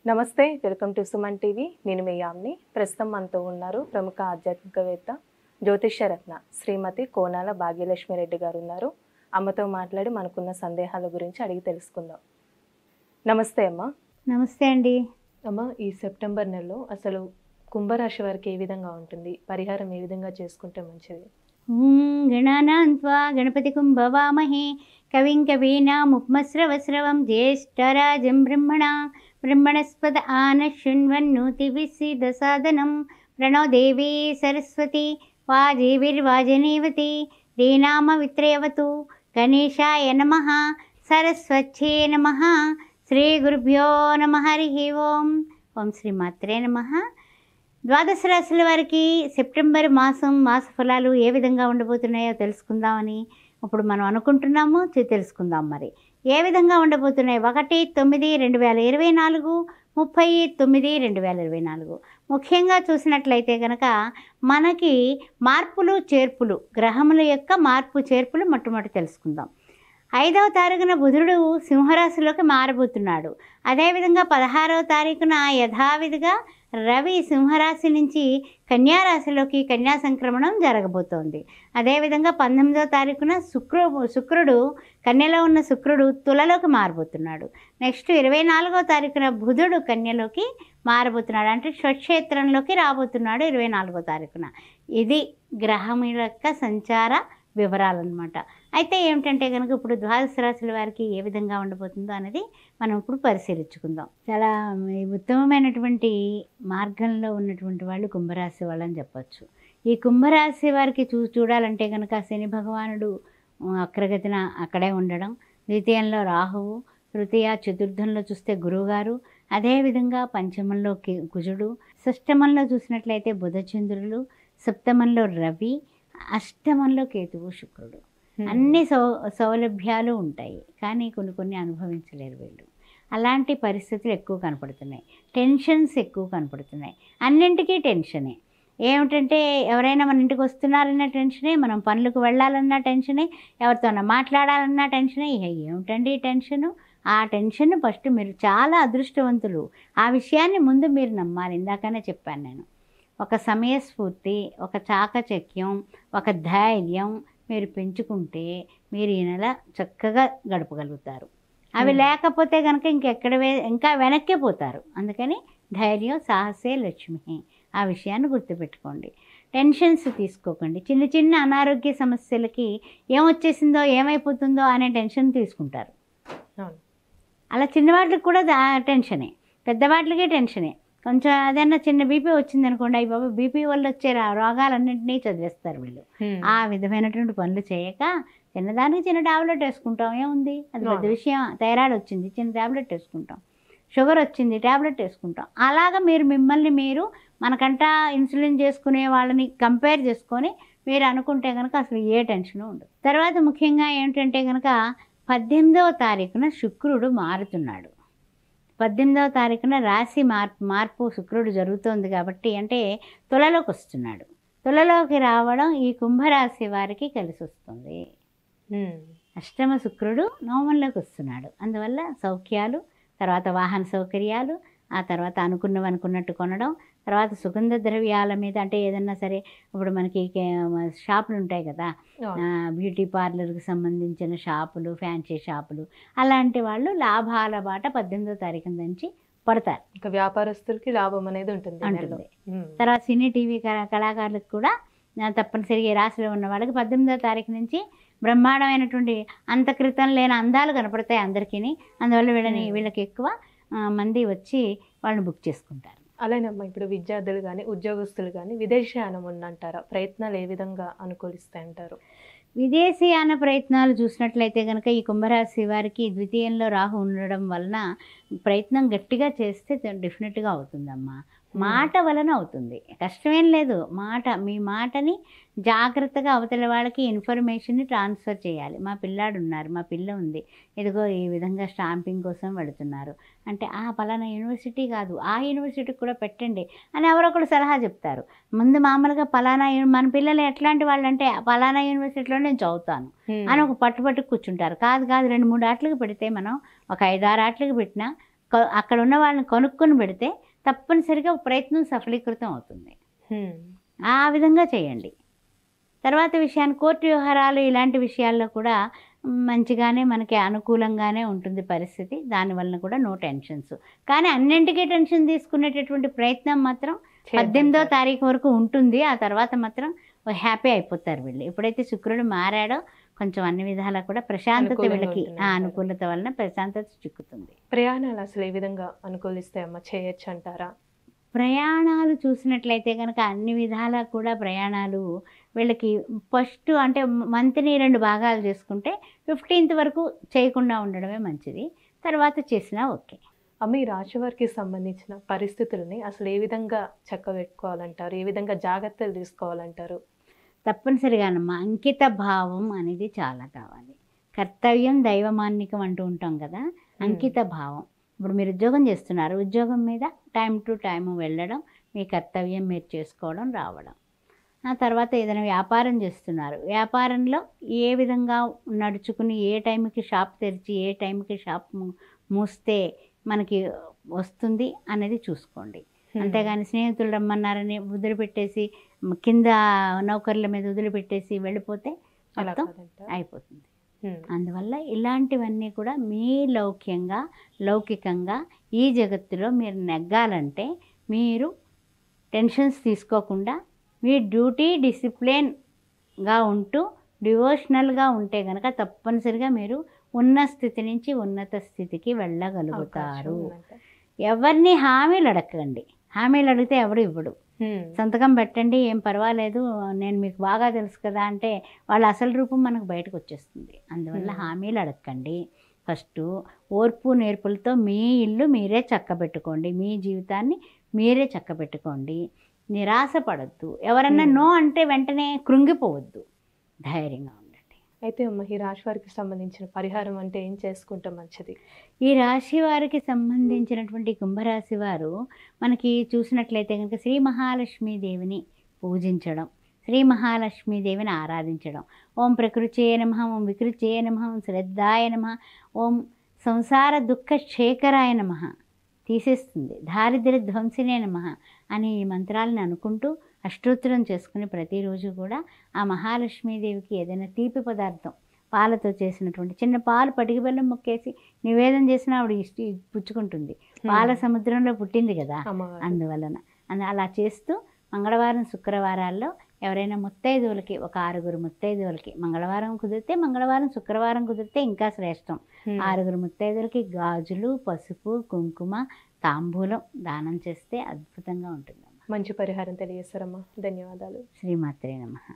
నమస్తే, welcome to Suman TV. నేను మీ యామ్ని. ప్రస్తుతం మనతో ఉన్నారు ప్రముఖ ఆధ్యాత్మికవేత్త, జ్యోతిష్య రత్న శ్రీమతి కోనాల భాగ్యలక్ష్మి రెడ్డి గారు ఉన్నారు. అమ్మతో మాట్లాడి మనకున్న సందేహాల గురించి అడిగి తెలుసుకుందాం. నమస్తే అమ్మ. నమస్తే అండి. అమ్మ, ఈ సెప్టెంబర్ నెలలో అసలు కుంభరాశి వారికి ఏ విధంగా ఉంటుంది, పరిహారం ఏ విధంగా చేసుకుంటే మంచిది? గణానాం త్వా గణపతి కుంభవామహే కవిం కవీనాముపమస్రవస్రవం జ్యేష్ఠరాజం బ్రహ్మణస్పద ఆనశృణ్వన్నోతిభిస్సిద్ధసాదనం ప్రణో దేవీ సరస్వతి వాజేవిర్వాజనేవతి ధీనామ విత్రయవతు గణేశాయ నమః సరస్వత్యే నమః శ్రీ గురుభ్యో నమః. హరి ఓం. ఓం శ్రీ మాత్రే నమః. ద్వాదశ రాశుల వారికి సెప్టెంబర్ మాస ఫలాలు ఏ విధంగా ఉండబోతున్నాయో తెలుసుకుందామని ఇప్పుడు మనం అనుకుంటున్నాము. తెలుసుకుందాం మరి ఏ విధంగా ఉండబోతున్నాయి. 1/9/2024, 30/9/2024. ముఖ్యంగా చూసినట్లయితే కనుక మనకి మార్పులు చేర్పులు, గ్రహముల యొక్క మార్పు చేర్పులు మొట్టమొదటి తెలుసుకుందాం. 5వ తారీఖున బుధుడు సింహరాశిలోకి మారబోతున్నాడు. అదేవిధంగా 16వ తారీఖున యథావిధిగా రవి సింహరాశి నుంచి కన్యారాశిలోకి కన్యా సంక్రమణం జరగబోతోంది. అదేవిధంగా 19వ తారీఖున శుక్రుడు కన్యలో ఉన్న శుక్రుడు తులలోకి మారబోతున్నాడు. నెక్స్ట్ 24వ తారీఖున బుధుడు కన్యలోకి మారబోతున్నాడు, అంటే స్వక్షేత్రంలోకి రాబోతున్నాడు 24వ తారీఖున. ఇది గ్రహముల యొక్క సంచార వివరాలన్నమాట. అయితే ఏమిటంటే కనుక ఇప్పుడు ద్వాదశ రాశుల వారికి ఏ విధంగా ఉండబోతుందో అనేది మనం ఇప్పుడు పరిశీలించుకుందాం. చాలా ఉత్తమమైనటువంటి మార్గంలో ఉన్నటువంటి వాళ్ళు కుంభరాశి వాళ్ళని చెప్పచ్చు. ఈ కుంభరాశి వారికి చూడాలంటే కనుక శని భగవానుడు అగ్రగతిన అక్కడే ఉండడం, ద్వితీయంలో రాహువు, తృతీయ చతుర్థంలో చూస్తే గురువుగారు, అదేవిధంగా పంచమంలో కుజుడు, షష్టమంలో చూసినట్లయితే బుధచంద్రులు, సప్తమంలో రవి, అష్టమంలో కేతువు శుక్రుడు. అన్ని సౌలభ్యాలు ఉంటాయి, కానీ కొన్ని అనుభవించలేరు వీళ్ళు. అలాంటి పరిస్థితులు ఎక్కువ కనపడుతున్నాయి. టెన్షన్స్ ఎక్కువ కనపడుతున్నాయి. అన్నింటికీ టెన్షనే. ఏమిటంటే ఎవరైనా మన ఇంటికి వస్తున్నారన్న టెన్షనే, మనం పనులకు వెళ్ళాలన్నా టెన్షనే, ఎవరితోనో మాట్లాడాలన్నా టెన్షనే. ఏమిటండి ఈ టెన్షను? ఆ టెన్షన్ ఫస్ట్ మీరు చాలా అదృష్టవంతులు. ఆ విషయాన్ని ముందు మీరు నమ్మాలి. ఇందాకనే చెప్పాను నేను. ఒక సమయస్ఫూర్తి, ఒక చాకచక్యం, ఒక ధైర్యం మీరు పెంచుకుంటే మీరు ఈ నెల చక్కగా గడపగలుగుతారు. అవి లేకపోతే కనుక ఇంకా వెనక్కే పోతారు. అందుకని ధైర్యం సాహసే లక్ష్మి. ఆ విషయాన్ని గుర్తుపెట్టుకోండి. టెన్షన్స్ తీసుకోకండి. చిన్న చిన్న అనారోగ్య సమస్యలకి ఏమొచ్చేసిందో ఏమైపోతుందో అనే టెన్షన్ తీసుకుంటారు. అలా చిన్నవాటికి కూడా టెన్షనే, పెద్దవాటికే టెన్షనే. కొంచెం అదన్నా చిన్న బీపీ వచ్చిందనుకోండి, అయ్యి బాబు బీపీ వల్ల వచ్చే రోగాలన్నింటినీ చదివేస్తారు వీళ్ళు. ఆ విధమైనటువంటి పనులు చేయక చిన్నదానికి చిన్న టాబ్లెట్ వేసుకుంటాం, ఏముంది, అది పెద్ద విషయం. థైరాయిడ్ వచ్చింది, చిన్న టాబ్లెట్ వేసుకుంటాం. షుగర్ వచ్చింది, టాబ్లెట్ వేసుకుంటాం. అలాగా మిమ్మల్ని మీరు మనకంట ఇన్సులిన్ చేసుకునే వాళ్ళని కంపేర్ చేసుకొని మీరు అనుకుంటే కనుక అసలు ఏ టెన్షను ఉండదు. తర్వాత ముఖ్యంగా ఏంటంటే కనుక 18వ తారీఖున శుక్రుడు మారుతున్నాడు. 18వ తారీఖున రాశి మార్పు శుక్రుడు జరుగుతోంది కాబట్టి, అంటే తులలోకి వస్తున్నాడు. తులలోకి రావడం ఈ కుంభరాశి వారికి కలిసి వస్తుంది. అష్టమ శుక్రుడు నవమంలోకి వస్తున్నాడు. అందువల్ల సౌఖ్యాలు, తర్వాత వాహన సౌకర్యాలు, ఆ తర్వాత అనుకున్నట్టు కొనడం, తర్వాత సుగంధ ద్రవ్యాల మీద, అంటే ఏదన్నా సరే ఇప్పుడు మనకి షాపులు ఉంటాయి కదా, బ్యూటీ పార్లర్కి సంబంధించిన షాపులు, ఫ్యాన్సీ షాపులు, అలాంటి వాళ్ళు లాభాల బాట 18వ తారీఖు నుంచి పడతారు. ఇంకా వ్యాపారస్తులకి లాభం అనేది ఉంటుంది. తర్వాత సినీ టీవీ కళాకారులకు కూడా తప్పనిసరిగా రాశిలో ఉన్న వాళ్ళకి 18వ తారీఖు నుంచి బ్రహ్మాండమైనటువంటి అంత క్రితం లేని అందాలు కనపడతాయి అందరికీ. అందువల్ల వీళ్ళకి ఎక్కువ మంది వచ్చి వాళ్ళని బుక్ చేసుకుంటారు. అలానేమ్మా, ఇప్పుడు విద్యార్థులు కానీ ఉద్యోగస్తులు కానీ విదేశీయానం ఉందంటారా? ప్రయత్నాలు ఏ విధంగా అనుకూలిస్తాయంటారు? విదేశీయాన ప్రయత్నాలు చూసినట్లయితే కనుక ఈ కుంభరాశి వారికి ద్వితీయంలో రాహు ఉండడం వలన ప్రయత్నం గట్టిగా చేస్తే డెఫినెట్గా అవుతుందమ్మా. మాట వలన అవుతుంది, కష్టమేం లేదు. మీ మాటని జాగ్రత్తగా అవతల వాళ్ళకి ఇన్ఫర్మేషన్ని ట్రాన్స్ఫర్ చేయాలి. మా పిల్లాడు ఉన్నారు, మా పిల్ల ఉంది, ఇదిగో ఈ విధంగా స్టాంపింగ్ కోసం వెళుతున్నారు అంటే, పలానా యూనివర్సిటీ కాదు, ఆ యూనివర్సిటీకి కూడా పెట్టండి అని ఎవరొకరు సలహా చెప్తారు. ముందు మామూలుగా మన పిల్లలు ఎట్లాంటి వాళ్ళు అంటే, పలానా యూనివర్సిటీలో నేను చదువుతాను అని ఒక పట్టుపట్టు కూర్చుంటారు. కాదు 2-3 ఆటలకు పెడితే మనం ఒక 5-6 ఆటలకు పెట్టినా అక్కడ ఉన్న వాళ్ళని కనుక్కొని పెడితే తప్పనిసరిగా ప్రయత్నం సఫలీకృతం అవుతుంది. ఆ విధంగా చేయండి. తర్వాత విషయాన్ని కోర్టు వ్యవహారాలు ఇలాంటి విషయాల్లో కూడా మంచిగానే మనకి అనుకూలంగానే ఉంటుంది పరిస్థితి. దానివల్ల కూడా నో టెన్షన్స్. కానీ అన్నింటికీ టెన్షన్ తీసుకునేటటువంటి ప్రయత్నం మాత్రం 18వ తారీఖు వరకు ఉంటుంది. ఆ తర్వాత మాత్రం హ్యాపీ అయిపోతారు వీళ్ళు. ఎప్పుడైతే శుక్రుడు మారాడో కొంచెం అన్ని విధాలా కూడా ప్రశాంతత వీళ్ళకి అనుకూలత వలన ప్రశాంతత చిక్కుతుంది. ప్రయాణాలు అసలు ఏ విధంగా అనుకూలిస్తాయమ్మా, చేయొచ్చు అంటారా? ప్రయాణాలు చూసినట్లయితే కనుక అన్ని విధాలా కూడా ప్రయాణాలు వీళ్ళకి ఫస్ట్ అంటే మంత్ని 2 భాగాలు చేసుకుంటే 15th వరకు చేయకుండా ఉండడమే మంచిది. తర్వాత చేసినా ఓకే. అమ్మ, ఈ రాశి వారికి సంబంధించిన పరిస్థితులని అసలు ఏ విధంగా చక్కబెట్టుకోవాలంటారు? ఏ విధంగా జాగ్రత్తలు తీసుకోవాలంటారు? తప్పనిసరిగానమ్మా అంకిత భావం అనేది చాలా కావాలి. కర్తవ్యం దైవమాన్నికం అంటూ ఉంటాం కదా, అంకిత భావం. ఇప్పుడు మీరు ఉద్యోగం చేస్తున్నారు, ఉద్యోగం మీద టైం టు టైం వెళ్ళడం, మీ కర్తవ్యం మీరు చేసుకోవడం, రావడం. ఆ తర్వాత ఏదైనా వ్యాపారం చేస్తున్నారు, వ్యాపారంలో ఏ విధంగా నడుచుకుని ఏ టైంకి షాప్ తెరిచి ఏ టైంకి షాప్ మూస్తే మనకి వస్తుంది అనేది చూసుకోండి. అంతేగాని స్నేహితులు రమ్మన్నారని వదిలిపెట్టేసి కింద నౌకర్ల మీద వదిలిపెట్టేసి వెళ్ళిపోతే మొత్తం అయిపోతుంది. అందువల్ల ఇలాంటివన్నీ కూడా మీ లౌకికంగా ఈ జగత్తులో మీరు నెగ్గాలంటే మీరు టెన్షన్స్ తీసుకోకుండా మీ డ్యూటీ డిసిప్లిన్గా ఉంటూ డివోషనల్గా ఉంటే కనుక తప్పనిసరిగా మీరు ఉన్న స్థితి నుంచి ఉన్నత స్థితికి వెళ్ళగలుగుతారు. ఎవరిని హామీలు అడగండి. హామీలు అడిగితే ఎవడు ఇవ్వడు. సంతకం పెట్టండి, ఏం పర్వాలేదు, నేను మీకు బాగా తెలుసు కదా అంటే వాళ్ళ అసలు రూపం మనకు బయటకు వచ్చేస్తుంది. అందువల్ల హామీలు అడగండి. ఫస్ట్ ఓర్పు నేర్పులతో మీ ఇల్లు మీరే చక్కబెట్టుకోండి, మీ జీవితాన్ని మీరే చక్కబెట్టుకోండి. నిరాశ పడద్దు. ఎవరన్నా నో అంటే వెంటనే కృంగిపోవద్దు, ధైర్యంగా ఉండండి. అయితే అమ్మ, ఈ రాశి వారికి సంబంధించిన పరిహారం అంటే ఏం చేసుకుంటే మంచిది? ఈ రాశి వారికి సంబంధించినటువంటి కుంభరాశి వారు మనకి చూసినట్లయితే కనుక శ్రీ మహాలక్ష్మీదేవిని పూజించడం, శ్రీ మహాలక్ష్మీదేవిని ఆరాధించడం. ఓం ప్రకృత్యై నమః, ఓం వికృత్యై నమః, ఓం శ్రద్ధాయ నమః, ఓం సంసార దుఃఖ శేఖరాయ నమః, తీసేస్తుంది, దారిద్ర్య ధ్వంసినే నమః అని ఈ మంత్రాలను అనుకుంటూ అష్టోత్తరం చేసుకుని ప్రతిరోజు కూడా ఆ మహాలక్ష్మీదేవికి ఏదైనా తీపి పదార్థం పాలతో చేసినటువంటి చిన్న పాలు పటికి బెల్లం ముక్కేసి నివేదన చేసిన ఆవిడ పుచ్చుకుంటుంది. పాల సముద్రంలో పుట్టింది కదా, అందువలన అలా చేస్తూ మంగళవారం శుక్రవారాల్లో ఎవరైనా ముత్తైదువులకి ఒక 6 ముత్తైదువులకి మంగళవారం కుదిరితే మంగళవారం, శుక్రవారం కుదిరితే ఇంకా శ్రేష్టం. 6 ముత్తైదువులకి గాజులు, పసుపు, కుంకుమ, తాంబూలం దానం చేస్తే అద్భుతంగా ఉంటుంది. మంచి పరిహారం తెలియజేస్తారమ్మా. ధన్యవాదాలు. శ్రీమాత్రే నమః.